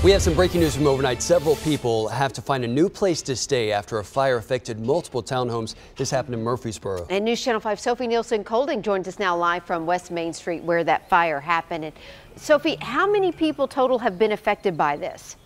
We have some breaking news from overnight. Several people have to find a new place to stay after a fire affected multiple townhomes. This happened in Murfreesboro. And News Channel 5 Sophie Nielsen-Colding joins us now live from West Main Street where that fire happened. And Sophie, how many people total have been affected by this?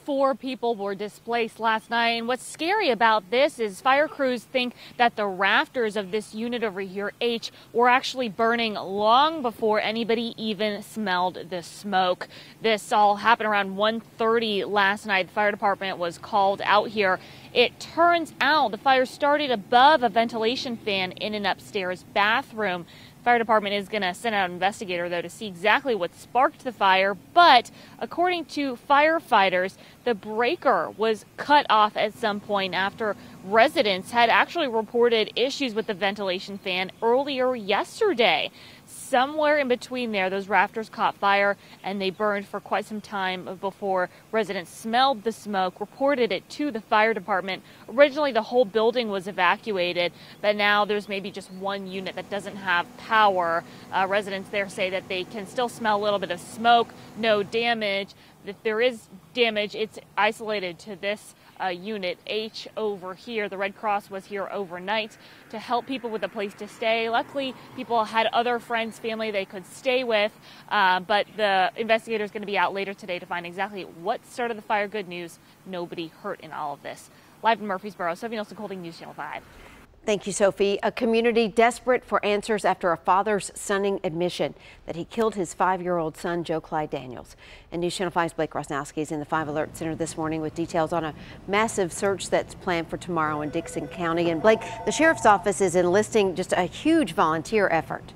4 people were displaced last night. And what's scary about this is fire crews think that the rafters of this unit over here, H, were actually burning long before anybody even smelled the smoke. This all happened around 1:30 last night. The fire department was called out here. It turns out the fire started above a ventilation fan in an upstairs bathroom. Fire department is going to send out an investigator, though, to see exactly what sparked the fire. But according to firefighters, the breaker was cut off at some point after residents had actually reported issues with the ventilation fan earlier yesterday. Somewhere in between there, those rafters caught fire and they burned for quite some time before residents smelled the smoke, reported it to the fire department. Originally, the whole building was evacuated, but now there's maybe just one unit that doesn't have power. Residents there say that they can still smell a little bit of smoke, no damage. If there is damage, it's isolated to this unit H over here. The Red Cross was here overnight to help people with a place to stay. Luckily, people had other friends, family they could stay with, but the investigator is going to be out later today to find exactly what started the fire. Good news, nobody hurt in all of this. Live in Murfreesboro, Sophie Nielsen-Colding, News Channel 5. Thank you, Sophie. A community desperate for answers after a father's stunning admission that he killed his 5-year-old son, Joe Clyde Daniels. And News Channel 5's Blake Rosnowski is in the 5 Alert Center this morning with details on a massive search that's planned for tomorrow in Dickson County. And Blake, the sheriff's office is enlisting just a huge volunteer effort.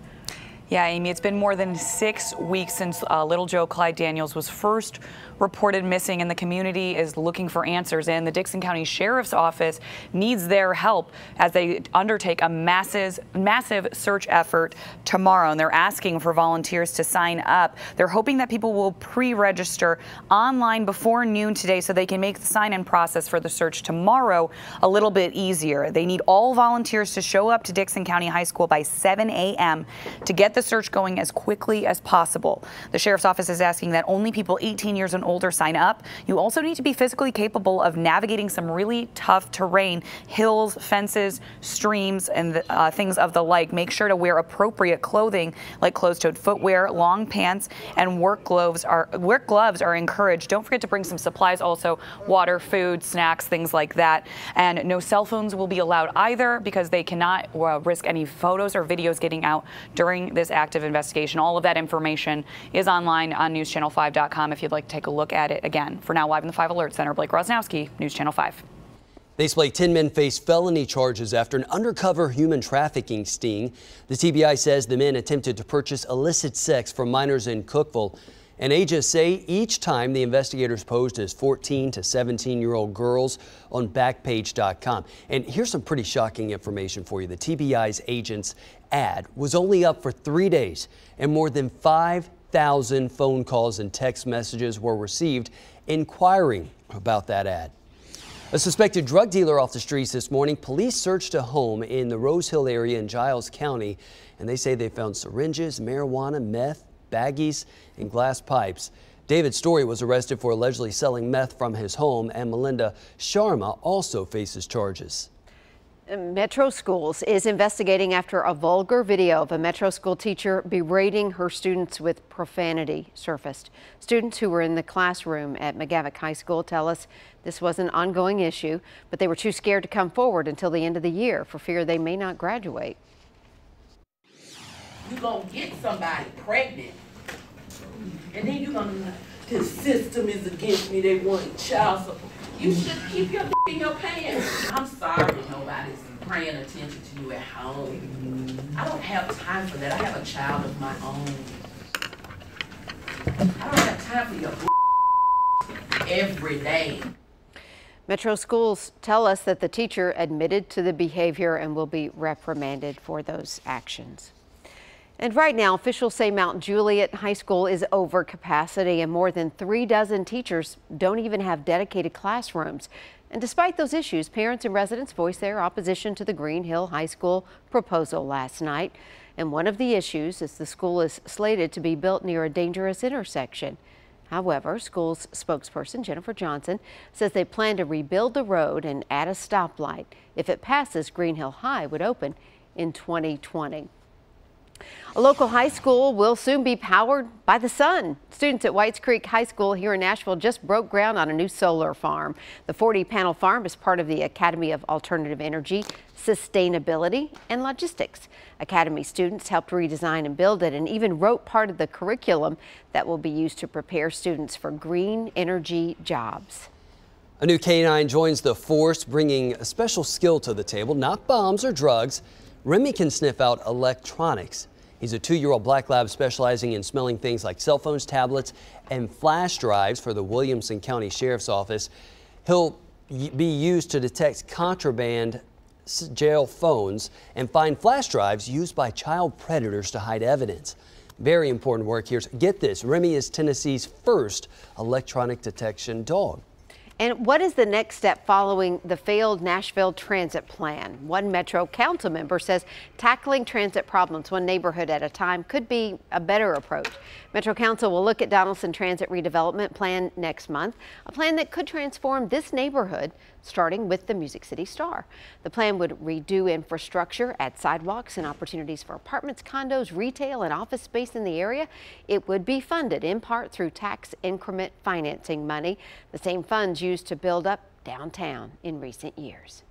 Yeah, Amy, it's been more than 6 weeks since little Joe Clyde Daniels was first reported missing, and the community is looking for answers. And the Dickson County Sheriff's Office needs their help as they undertake a massive search effort tomorrow. And they're asking for volunteers to sign up. They're hoping that people will pre-register online before noon today so they can make the sign-in process for the search tomorrow a little bit easier. They need all volunteers to show up to Dickson County High School by 7 a.m. to get the search going as quickly as possible. The Sheriff's Office is asking that only people 18 years and older sign up. You also need to be physically capable of navigating some really tough terrain, hills, fences, streams, and things of the like. Make sure to wear appropriate clothing like closed-toed footwear, long pants, and work gloves are encouraged. Don't forget to bring some supplies also, water, food, snacks, things like that. And no cell phones will be allowed either because they cannot risk any photos or videos getting out during this active investigation. All of that information is online on newschannel5.com if you'd like to take a look at it. Again, for now, live in the 5 Alert Center, Blake Rosnowski, News Channel 5. Basically, 10 men face felony charges after an undercover human trafficking sting. The TBI says the men attempted to purchase illicit sex from minors in Cookeville. And agents say each time the investigators posed as 14 to 17-year-old girls on Backpage.com. And here's some pretty shocking information for you. The TBI's agents ad was only up for 3 days, and more than 5,000 phone calls and text messages were received inquiring about that ad. A suspected drug dealer off the streets this morning. Police searched a home in the Rose Hill area in Giles County, and they say they found syringes, marijuana, meth, baggies, and glass pipes. David Story was arrested for allegedly selling meth from his home, and Melinda Sharma also faces charges. Metro Schools is investigating after a vulgar video of a Metro School teacher berating her students with profanity surfaced. Students who were in the classroom at McGavock High School tell us this was an ongoing issue, but they were too scared to come forward until the end of the year for fear they may not graduate. You're going to get somebody pregnant, and then you're going to, the system is against me, they want child support. You should keep your in your pants. I'm sorry nobody's paying attention to you at home. I don't have time for that. I have a child of my own. I don't have time for your every day. Metro Schools tell us that the teacher admitted to the behavior and will be reprimanded for those actions. And right now, officials say Mount Juliet High School is over capacity and more than 36 teachers don't even have dedicated classrooms. And despite those issues, parents and residents voiced their opposition to the Green Hill High School proposal last night. And one of the issues is the school is slated to be built near a dangerous intersection. However, school's spokesperson Jennifer Johnson says they plan to rebuild the road and add a stoplight. If it passes, Green Hill High would open in 2020. A local high school will soon be powered by the sun. Students at Whites Creek High School here in Nashville just broke ground on a new solar farm. The 40-panel farm is part of the Academy of Alternative Energy, Sustainability, and Logistics. Academy students helped redesign and build it and even wrote part of the curriculum that will be used to prepare students for green energy jobs. A new canine joins the force, bringing a special skill to the table, not bombs or drugs. Remy can sniff out electronics. He's a 2-year-old black lab specializing in smelling things like cell phones, tablets, and flash drives for the Williamson County Sheriff's Office. He'll be used to detect contraband jail phones and find flash drives used by child predators to hide evidence. Very important work here. Get this, Remy is Tennessee's first electronic detection dog. And what is the next step following the failed Nashville transit plan? One Metro Council member says tackling transit problems one neighborhood at a time could be a better approach. Metro Council will look at Donaldson Transit redevelopment plan next month, a plan that could transform this neighborhood, starting with the Music City Star. The plan would redo infrastructure, add sidewalks and opportunities for apartments, condos, retail, and office space in the area. It would be funded in part through tax increment financing money, the same funds used to build up downtown in recent years.